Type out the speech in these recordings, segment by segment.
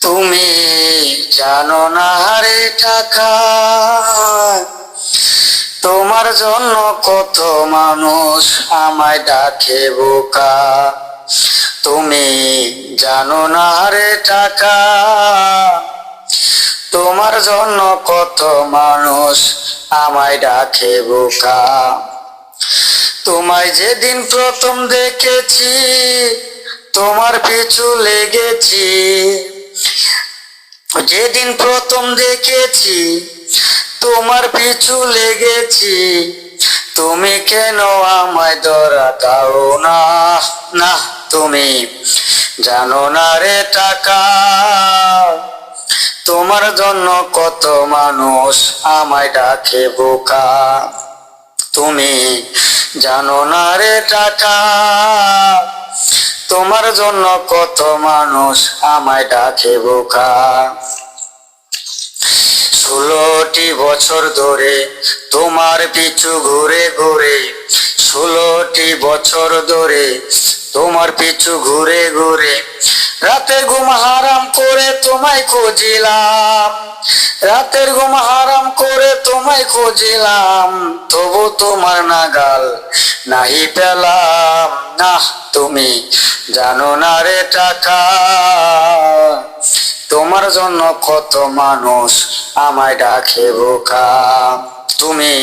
তুমি জানো না রে টাকা, তোমার জন্য কত মানুষ আমায় ডাকে বোকা। তুমি জানো না রে টাকা, তোমার জন্য কত মানুষ আমায় ডাকে বোকা। তোমায় যেদিন প্রথম দেখেছি তোমার পিছু লেগেছি, যেদিন প্রথম দেখেছি তোমার পিছু লেগেছি। তুমি কেন আমায় ধরা দাও না, না তুমি জানো না রে টাকা, তোমার জন্য কত মানুষ আমায় ডাকে বোকা। তুমি জানো না রে টাকা, তোমার জন্য কত মানুষ আমায় ডাকে বোকা। 16টি বছর ধরে তোমার পিছু ঘুরে ঘুরে, 16টি বছর ধরে তোমার পিছু ঘুরে ঘুরে, রাতের ঘুম হারাম করে তোমায় খুঁজিলাম, রাতের ঘুম হারাম করে তোমায় খুঁজিলাম, তবু তোমার নাগাল নাহি পেলাম। না তুমি জানো না রে টাকা, তোমার জন্য কত মানুষ আমায় ডাকে বোকা। তুমি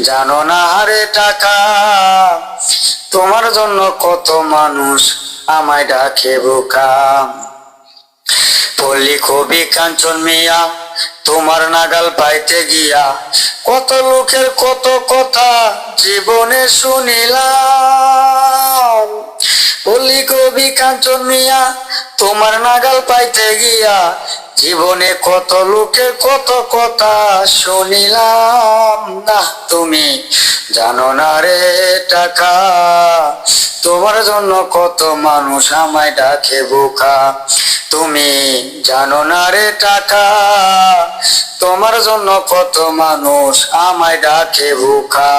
জানো না রে টাকা, তোমার জন্য কত মানুষ আমায় ডাকে বোকা। পল্লী কবি কাঞ্চন মিয়া তোমার নাগাল পাইতে গিয়া, কত লোকের কত কথা জীবনে শুনিলাম। পল্লী কবি কাঞ্চন মিয়া তোমার নাগাল পাইতে গিয়া, জীবনে কত লোকের কত কথা শুনিলাম। না তুমি জানো না রে টাকা, তোমার জন্য কত মানুষ আমায় ডাকে বোকা। তুমি জানো না রে টাকা, তোমার জন্য কত মানুষ আমায় ডাকে বোকা।